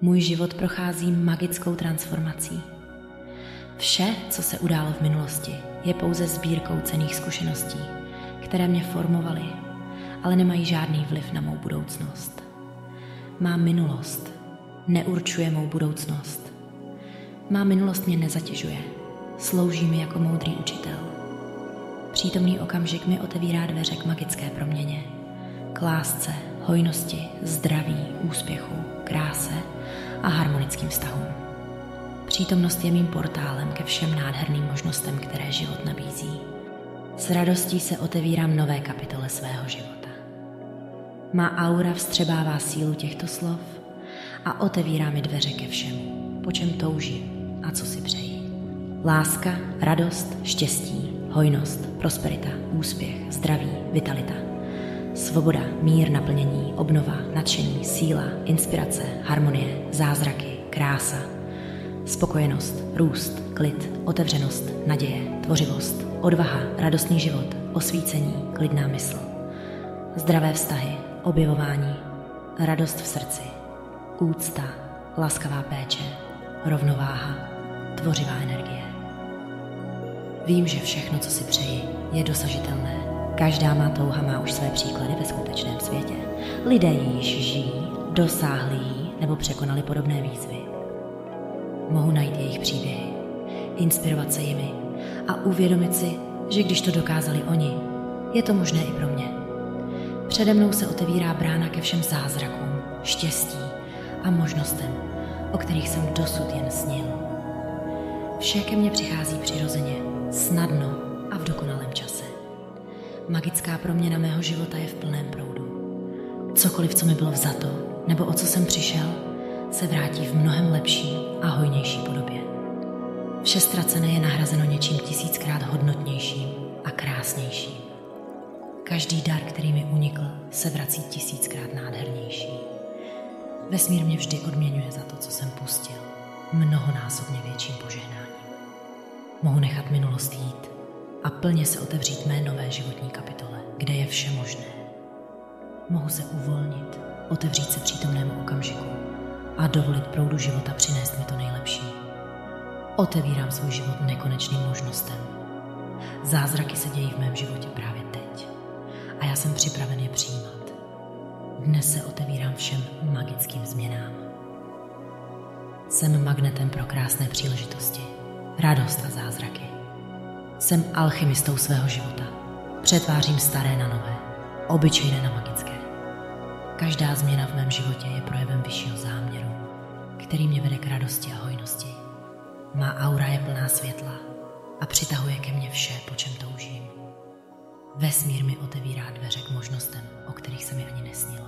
Můj život prochází magickou transformací. Vše, co se událo v minulosti, je pouze sbírkou cenných zkušeností, které mě formovaly, ale nemají žádný vliv na mou budoucnost. Má minulost neurčuje mou budoucnost. Má minulost mě nezatěžuje, slouží mi jako moudrý učitel. Přítomný okamžik mi otevírá dveře k magické proměně, k lásce, hojnosti, zdraví, úspěchu, kráse a harmonickým vztahům. Přítomnost je mým portálem ke všem nádherným možnostem, které život nabízí. S radostí se otevírám nové kapitole svého života. Má aura vstřebává sílu těchto slov a otevírá mi dveře ke všemu, po čem toužím a co si přeji. Láska, radost, štěstí, hojnost, prosperita, úspěch, zdraví, vitalita. Svoboda, mír, naplnění, obnova, nadšení, síla, inspirace, harmonie, zázraky, krása. Spokojenost, růst, klid, otevřenost, naděje, tvořivost, odvaha, radostný život, osvícení, klidná mysl. Zdravé vztahy, objevování, radost v srdci, úcta, laskavá péče, rovnováha, tvořivá energie. Vím, že všechno, co si přeji, je dosažitelné. Každá má touha má už své příklady ve skutečném světě. Lidé ji již žijí, dosáhli jí nebo překonali podobné výzvy. Mohu najít jejich příběhy, inspirovat se jimi a uvědomit si, že když to dokázali oni, je to možné i pro mě. Přede mnou se otevírá brána ke všem zázrakům, štěstí a možnostem, o kterých jsem dosud jen snil. Vše ke mně přichází přirozeně, snadno a v dokonalém čase. Magická proměna mého života je v plném proudu. Cokoliv, co mi bylo vzato, nebo o co jsem přišel, se vrátí v mnohem lepší a hojnější podobě. Vše ztracené je nahrazeno něčím 1000krát hodnotnějším a krásnějším. Každý dar, který mi unikl, se vrací 1000krát nádhernější. Vesmír mě vždy odměňuje za to, co jsem pustil, mnohonásobně větším požehnáním. Mohu nechat minulost jít a plně se otevřít mé nové životní kapitole, kde je vše možné. Mohu se uvolnit, otevřít se přítomnému okamžiku a dovolit proudu života přinést mi to nejlepší. Otevírám svůj život nekonečným možnostem. Zázraky se dějí v mém životě právě teď a já jsem připraven je přijímat. Dnes se otevírám všem magickým změnám. Jsem magnetem pro krásné příležitosti, radost a zázraky. Jsem alchymistou svého života. Přetvářím staré na nové, obyčejné na magické. Každá změna v mém životě je projevem vyššího záměru, který mě vede k radosti a hojnosti. Má aura je plná světla a přitahuje ke mně vše, po čem toužím. Vesmír mi otevírá dveře k možnostem, o kterých se mi ani nesnilo.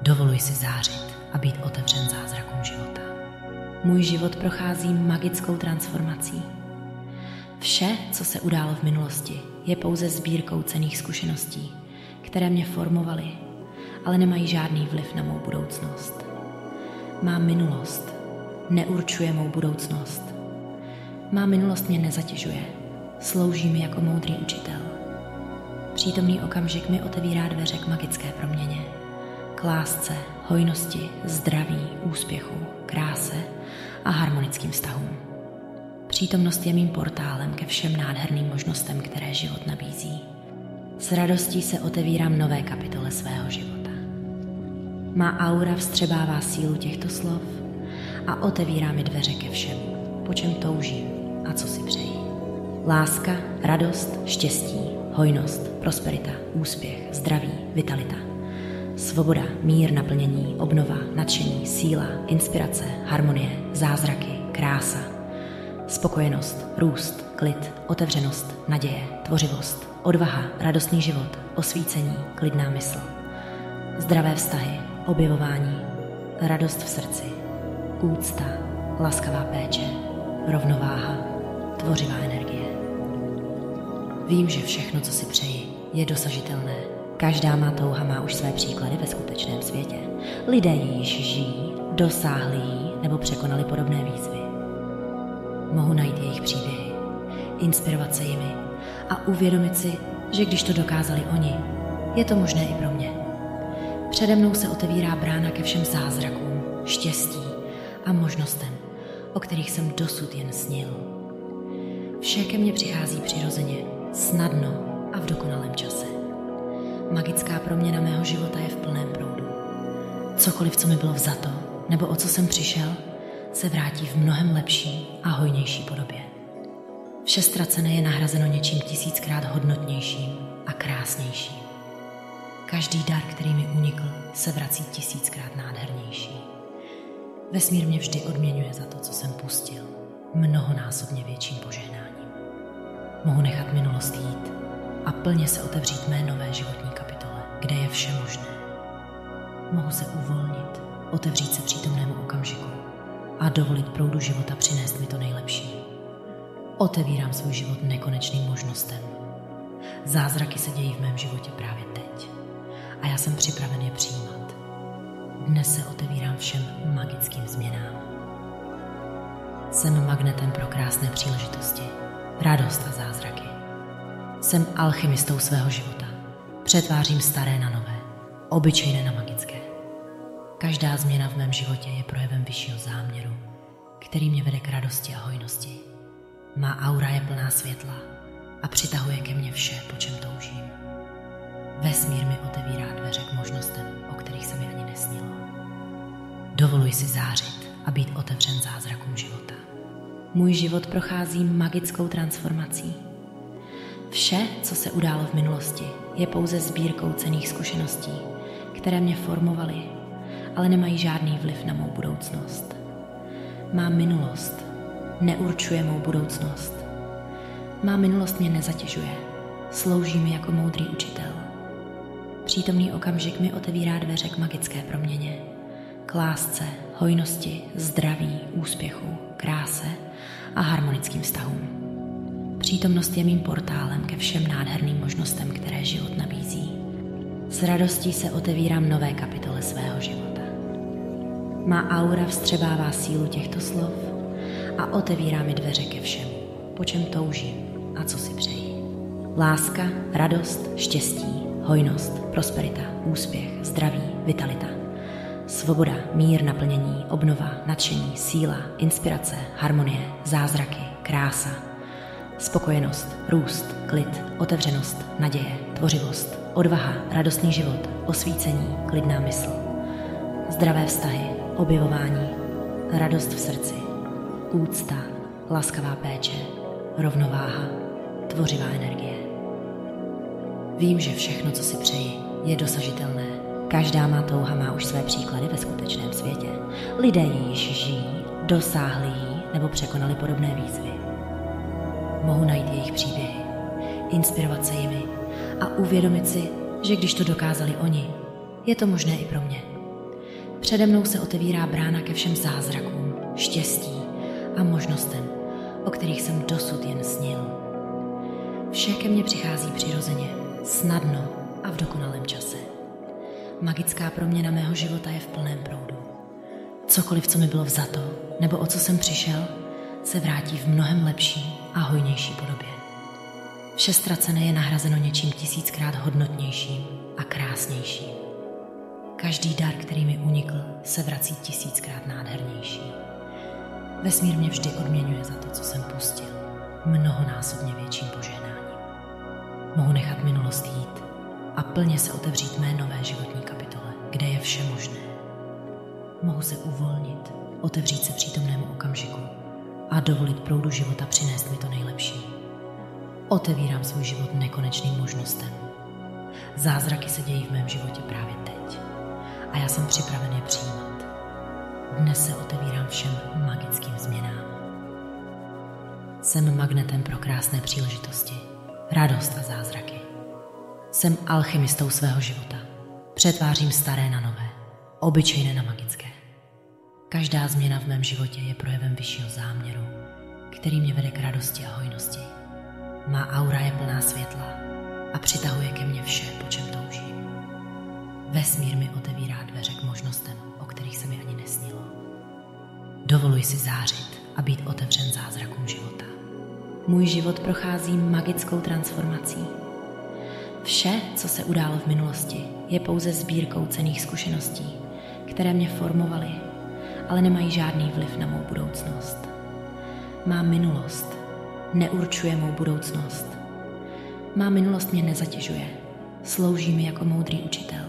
Dovoluji si zářit a být otevřen zázrakům života. Můj život prochází magickou transformací. Vše, co se událo v minulosti, je pouze sbírkou cenných zkušeností, které mě formovaly, ale nemají žádný vliv na mou budoucnost. Má minulost neurčuje mou budoucnost. Má minulost mě nezatěžuje, slouží mi jako moudrý učitel. Přítomný okamžik mi otevírá dveře k magické proměně, k lásce, hojnosti, zdraví, úspěchu, kráse a harmonickým vztahům. Přítomnost je mým portálem ke všem nádherným možnostem, které život nabízí. S radostí se otevírám nové kapitole svého života. Má aura vstřebává sílu těchto slov a otevírá mi dveře ke všemu, po čem toužím a co si přeji. Láska, radost, štěstí, hojnost, prosperita, úspěch, zdraví, vitalita. Svoboda, mír, naplnění, obnova, nadšení, síla, inspirace, harmonie, zázraky, krása. Spokojenost, růst, klid, otevřenost, naděje, tvořivost, odvaha, radostný život, osvícení, klidná mysl. Zdravé vztahy, objevování, radost v srdci, úcta, laskavá péče, rovnováha, tvořivá energie. Vím, že všechno, co si přeji, je dosažitelné. Každá má touha má už své příklady ve skutečném světě. Lidé ji již žijí, dosáhli jí nebo překonali podobné výzvy. Mohu najít jejich příběhy, inspirovat se jimi a uvědomit si, že když to dokázali oni, je to možné i pro mě. Přede mnou se otevírá brána ke všem zázrakům, štěstí a možnostem, o kterých jsem dosud jen snil. Vše ke mně přichází přirozeně, snadno a v dokonalém čase. Magická proměna mého života je v plném proudu. Cokoliv, co mi bylo vzato, nebo o co jsem přišel, se vrátí v mnohem lepší a hojnější podobě. Vše ztracené je nahrazeno něčím 1000krát hodnotnějším a krásnějším. Každý dar, který mi unikl, se vrací 1000krát nádhernější. Vesmír mě vždy odměňuje za to, co jsem pustil, mnohonásobně větším požehnáním. Mohu nechat minulost jít a plně se otevřít mé nové životní kapitole, kde je vše možné. Mohu se uvolnit, otevřít se přítomnému okamžiku a dovolit proudu života přinést mi to nejlepší. Otevírám svůj život nekonečným možnostem. Zázraky se dějí v mém životě právě teď a já jsem připraven je přijímat. Dnes se otevírám všem magickým změnám. Jsem magnetem pro krásné příležitosti, radost a zázraky. Jsem alchymistou svého života. Přetvářím staré na nové, obyčejné na magické. Každá změna v mém životě je projevem vyššího záměru, který mě vede k radosti a hojnosti. Má aura je plná světla a přitahuje ke mně vše, po čem toužím. Vesmír mi otevírá dveře k možnostem, o kterých se mi ani nesnilo. Dovoluji si zářit a být otevřen zázrakům života. Můj život prochází magickou transformací. Vše, co se událo v minulosti, je pouze sbírkou cenných zkušeností, které mě formovaly, ale nemají žádný vliv na mou budoucnost. Má minulost neurčuje mou budoucnost. Má minulost mě nezatěžuje, slouží mi jako moudrý učitel. Přítomný okamžik mi otevírá dveře k magické proměně, k lásce, hojnosti, zdraví, úspěchu, kráse a harmonickým vztahům. Přítomnost je mým portálem ke všem nádherným možnostem, které život nabízí. S radostí se otevírám nové kapitole svého života. Má aura vstřebává sílu těchto slov a otevírá mi dveře ke všemu, po čem toužím a co si přeji. Láska, radost, štěstí, hojnost, prosperita, úspěch, zdraví, vitalita. Svoboda, mír, naplnění, obnova, nadšení, síla, inspirace, harmonie, zázraky, krása. Spokojenost, růst, klid, otevřenost, naděje, tvořivost, odvaha, radostný život, osvícení, klidná mysl. Zdravé vztahy, objevování, radost v srdci, úcta, laskavá péče, rovnováha, tvořivá energie. Vím, že všechno, co si přeji, je dosažitelné. Každá má touha má už své příklady ve skutečném světě. Lidé ji již žijí, dosáhli jí nebo překonali podobné výzvy. Mohu najít jejich příběhy, inspirovat se jimi a uvědomit si, že když to dokázali oni, je to možné i pro mě. Přede mnou se otevírá brána ke všem zázrakům, štěstí a možnostem, o kterých jsem dosud jen snil. Vše ke mně přichází přirozeně, snadno a v dokonalém čase. Magická proměna mého života je v plném proudu. Cokoliv, co mi bylo vzato, nebo o co jsem přišel, se vrátí v mnohem lepší a hojnější podobě. Vše ztracené je nahrazeno něčím 1000krát hodnotnějším a krásnějším. Každý dar, který mi unikl, se vrací 1000krát nádhernější. Vesmír mě vždy odměňuje za to, co jsem pustil, mnohonásobně větším požehnáním. Mohu nechat minulost jít a plně se otevřít mé nové životní kapitole, kde je vše možné. Mohu se uvolnit, otevřít se přítomnému okamžiku a dovolit proudu života přinést mi to nejlepší. Otevírám svůj život nekonečným možnostem. Zázraky se dějí v mém životě právě teď a já jsem připraven je přijímat. Dnes se otevírám všem magickým změnám. Jsem magnetem pro krásné příležitosti, radost a zázraky. Jsem alchymistou svého života. Přetvářím staré na nové, obyčejné na magické. Každá změna v mém životě je projevem vyššího záměru, který mě vede k radosti a hojnosti. Má aura je plná světla a přitahuje ke mně vše, po čem toužím. Vesmír mi otevírá dveře k možnostem, o kterých se mi ani nesnilo. Dovoluji si zářit a být otevřen zázrakům života. Můj život prochází magickou transformací. Vše, co se událo v minulosti, je pouze sbírkou cenných zkušeností, které mě formovaly, ale nemají žádný vliv na mou budoucnost. Má minulost neurčuje mou budoucnost. Má minulost mě nezatěžuje, slouží mi jako moudrý učitel.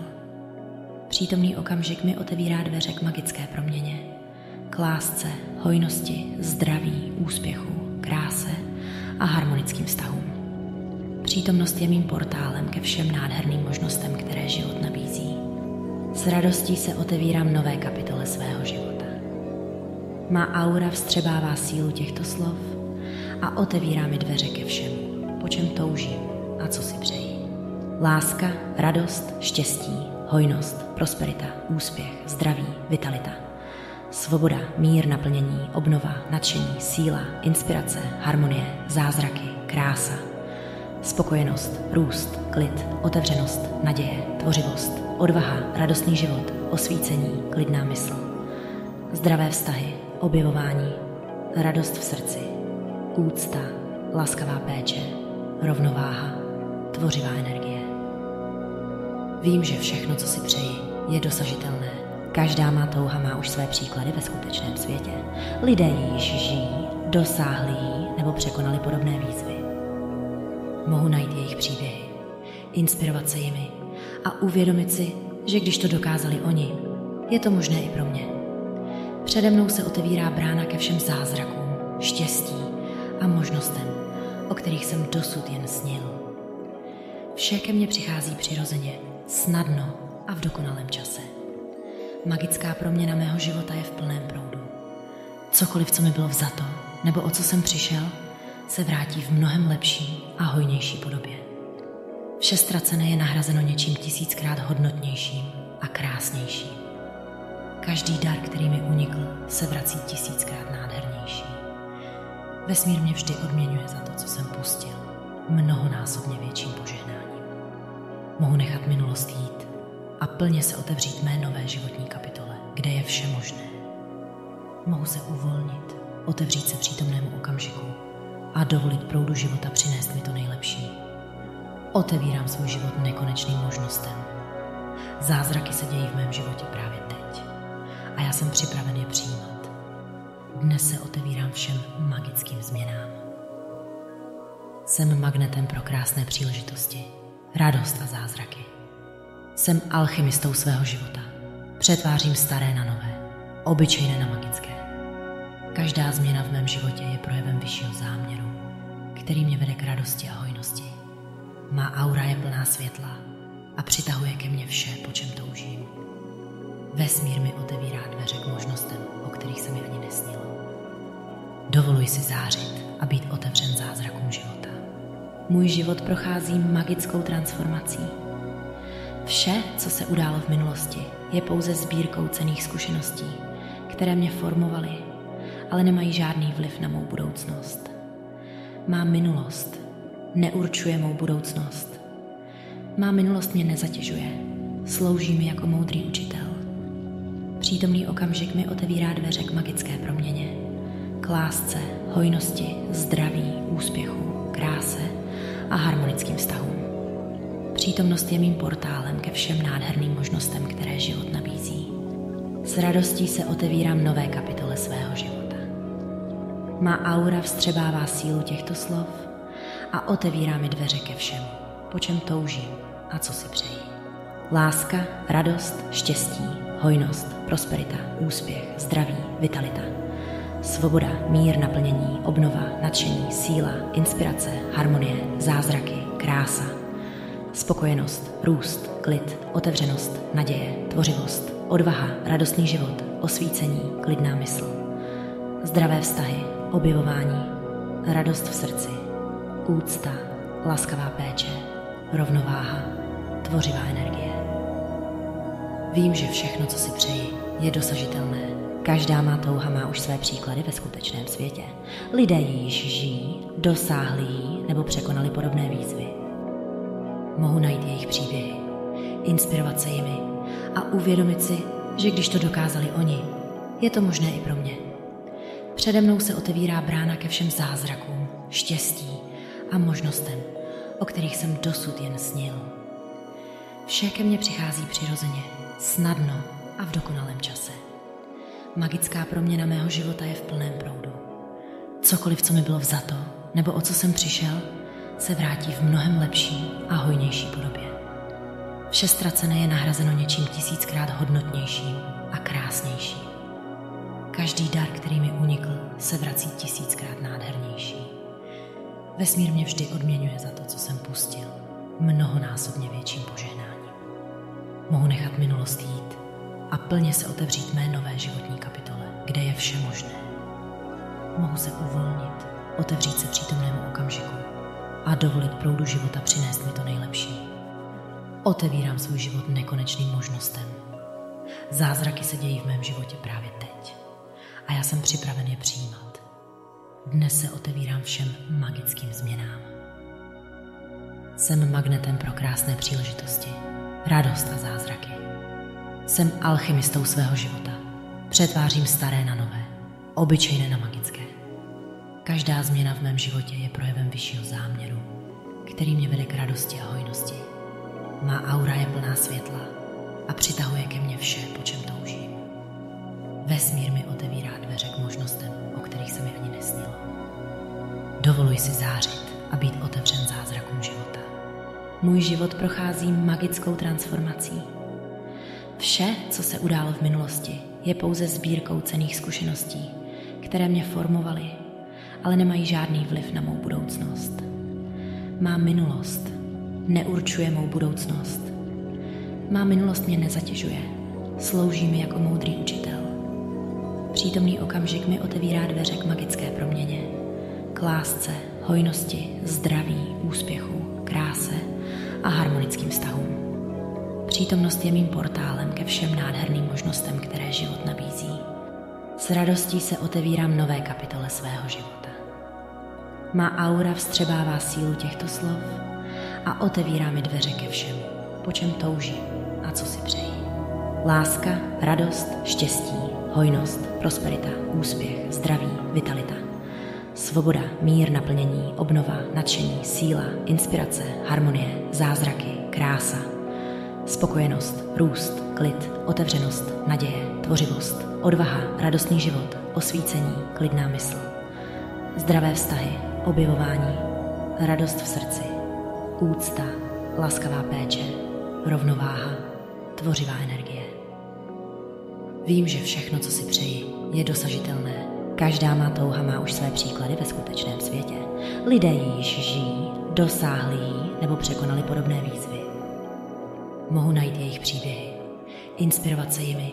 Přítomný okamžik mi otevírá dveře k magické proměně, k lásce, hojnosti, zdraví, úspěchu, kráse a harmonickým vztahům. Přítomnost je mým portálem ke všem nádherným možnostem, které život nabízí. S radostí se otevírám nové kapitole svého života. Má aura vstřebává sílu těchto slov a otevírá mi dveře ke všemu, po čem toužím a co si přeji. Láska, radost, štěstí, hojnost, prosperita, úspěch, zdraví, vitalita. Svoboda, mír, naplnění, obnova, nadšení, síla, inspirace, harmonie, zázraky, krása. Spokojenost, růst, klid, otevřenost, naděje, tvořivost, odvaha, radostný život, osvícení, klidná mysl. Zdravé vztahy, objevování, radost v srdci, úcta, laskavá péče, rovnováha, tvořivá energie. Vím, že všechno, co si přeji, je dosažitelné. Každá má touha má už své příklady ve skutečném světě. Lidé ji již žijí, dosáhli jí nebo překonali podobné výzvy. Mohu najít jejich příběhy, inspirovat se jimi a uvědomit si, že když to dokázali oni, je to možné i pro mě. Přede mnou se otevírá brána ke všem zázrakům, štěstí a možnostem, o kterých jsem dosud jen snil. Vše ke mně přichází přirozeně, snadno a v dokonalém čase. Magická proměna mého života je v plném proudu. Cokoliv, co mi bylo vzato, nebo o co jsem přišel, se vrátí v mnohem lepší a hojnější podobě. Vše ztracené je nahrazeno něčím 1000krát hodnotnějším a krásnějším. Každý dar, který mi unikl, se vrací 1000krát nádhernější. Vesmír mě vždy odměňuje za to, co jsem pustil, mnohonásobně větším požehnáním. Mohu nechat minulost jít a plně se otevřít mé nové životní kapitole, kde je vše možné. Mohu se uvolnit, otevřít se přítomnému okamžiku a dovolit proudu života přinést mi to nejlepší. Otevírám svůj život nekonečným možnostem. Zázraky se dějí v mém životě právě teď a já jsem připraven je přijímat. Dnes se otevírám všem magickým změnám. Jsem magnetem pro krásné příležitosti, radost a zázraky. Jsem alchymistou svého života. Přetvářím staré na nové, obyčejné na magické. Každá změna v mém životě je projevem vyššího záměru, který mě vede k radosti a hojnosti. Má aura je plná světla a přitahuje ke mně vše, po čem toužím. Vesmír mi otevírá dveře k možnostem, o kterých se mi ani nesnilo. Dovoluji si zářit a být otevřen zázrakům života. Můj život prochází magickou transformací. Vše, co se událo v minulosti, je pouze sbírkou cenných zkušeností, které mě formovaly, ale nemají žádný vliv na mou budoucnost. Má minulost neurčuje mou budoucnost. Má minulost mě nezatěžuje, slouží mi jako moudrý učitel. Přítomný okamžik mi otevírá dveře k magické proměně, k lásce, hojnosti, zdraví, úspěchu, kráse a harmonickým vztahům. Přítomnost je mým portálem ke všem nádherným možnostem, které život nabízí. S radostí se otevírám nové kapitole svého života. Má aura vstřebává sílu těchto slov a otevírá mi dveře ke všemu, po čem toužím a co si přeji. Láska, radost, štěstí, hojnost, prosperita, úspěch, zdraví, vitalita. Svoboda, mír, naplnění, obnova, nadšení, síla, inspirace, harmonie, zázraky, krása. Spokojenost, růst, klid, otevřenost, naděje, tvořivost, odvaha, radostný život, osvícení, klidná mysl. Zdravé vztahy, objevování, radost v srdci, úcta, laskavá péče, rovnováha, tvořivá energie. Vím, že všechno, co si přeji, je dosažitelné. Každá má touha má už své příklady ve skutečném světě. Lidé ji již žijí, dosáhli jí nebo překonali podobné výzvy. Mohu najít jejich příběhy, inspirovat se jimi a uvědomit si, že když to dokázali oni, je to možné i pro mě. Přede mnou se otevírá brána ke všem zázrakům, štěstí a možnostem, o kterých jsem dosud jen snil. Vše ke mně přichází přirozeně, snadno a v dokonalém čase. Magická proměna mého života je v plném proudu. Cokoliv, co mi bylo vzato, nebo o co jsem přišel, se vrátí v mnohem lepší a hojnější podobě. Vše ztracené je nahrazeno něčím 1000krát hodnotnějším a krásnějším. Každý dar, který mi unikl, se vrací 1000krát nádhernější. Vesmír mě vždy odměňuje za to, co jsem pustil, mnohonásobně větším požehnáním. Mohu nechat minulost jít a plně se otevřít mé nové životní kapitole, kde je vše možné. Mohu se uvolnit, otevřít se přítomnému okamžiku a dovolit proudu života přinést mi to nejlepší. Otevírám svůj život nekonečným možnostem. Zázraky se dějí v mém životě právě teď a já jsem připraven je přijímat. Dnes se otevírám všem magickým změnám. Jsem magnetem pro krásné příležitosti, radost a zázraky. Jsem alchymistou svého života. Přetvářím staré na nové, obyčejné na magické. Každá změna v mém životě je projevem vyššího záměru, který mě vede k radosti a hojnosti. Má aura je plná světla a přitahuje ke mně vše, po čem toužím. Vesmír mi otevírá dveře k možnostem, o kterých se mi ani nesnilo. Dovoluji si zářit a být otevřen zázrakům života. Můj život prochází magickou transformací. Vše, co se událo v minulosti, je pouze sbírkou cenných zkušeností, které mě formovaly, ale nemají žádný vliv na mou budoucnost. Má minulost neurčuje mou budoucnost. Má minulost mě nezatěžuje, slouží mi jako moudrý učitel. Přítomný okamžik mi otevírá dveře k magické proměně, k lásce, hojnosti, zdraví, úspěchu, kráse a harmonickým vztahům. Přítomnost je mým portálem ke všem nádherným možnostem, které život nabízí. S radostí se otevírám nové kapitole svého života. Má aura vstřebává sílu těchto slov a otevírá mi dveře ke všemu, po čem toužím a co si přeji. Láska, radost, štěstí, hojnost, prosperita, úspěch, zdraví, vitalita. Svoboda, mír, naplnění, obnova, nadšení, síla, inspirace, harmonie, zázraky, krása. Spokojenost, růst, klid, otevřenost, naděje, tvořivost, odvaha, radostný život, osvícení, klidná mysl. Zdravé vztahy, objevování, radost v srdci, úcta, laskavá péče, rovnováha, tvořivá energie. Vím, že všechno, co si přeji, je dosažitelné. Každá má touha má už své příklady ve skutečném světě. Lidé ji již žijí, dosáhli jí nebo překonali podobné výzvy. Mohu najít jejich příběhy, inspirovat se jimi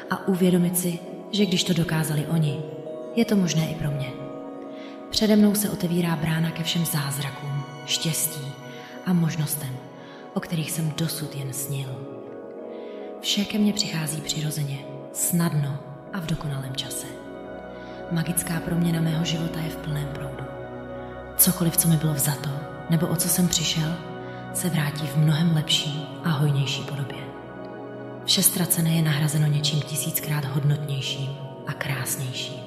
a uvědomit si, že když to dokázali oni, je to možné i pro mě. Přede mnou se otevírá brána ke všem zázrakům, štěstí a možnostem, o kterých jsem dosud jen snil. Vše ke mně přichází přirozeně, snadno a v dokonalém čase. Magická proměna mého života je v plném proudu. Cokoliv, co mi bylo vzato, nebo o co jsem přišel, se vrátí v mnohem lepší a hojnější podobě. Vše ztracené je nahrazeno něčím 1000krát hodnotnějším a krásnějším.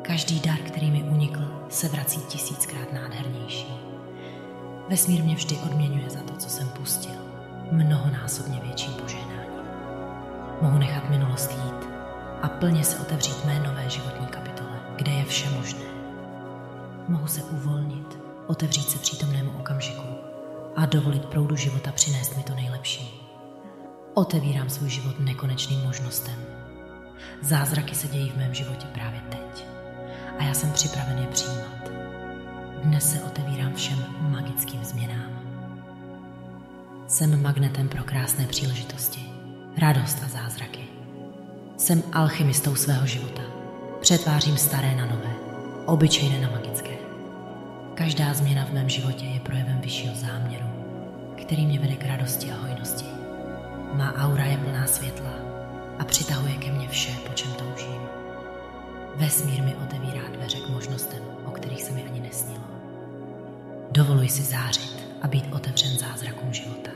Každý dar, který mi unikl, se vrací 1000krát nádhernější. Vesmír mě vždy odměňuje za to, co jsem pustil, mnohonásobně větším požehnáním. Mohu nechat minulost jít a plně se otevřít mé nové životní kapitole, kde je vše možné. Mohu se uvolnit, otevřít se přítomnému okamžiku a dovolit proudu života přinést mi to nejlepší. Otevírám svůj život nekonečným možnostem. Zázraky se dějí v mém životě právě teď a já jsem připraven je přijímat. Dnes se otevírám všem magickým změnám. Jsem magnetem pro krásné příležitosti, radost a zázraky. Jsem alchymistou svého života. Přetvářím staré na nové, obyčejné na magické. Každá změna v mém životě je projevem vyššího záměru, který mě vede k radosti a hojnosti. Má aura je plná světla a přitahuje ke mně vše, po čem toužím. Vesmír mi otevírá dveře k možnostem, o kterých se mi ani nesnilo. Dovoluji si zářit a být otevřen zázrakům života.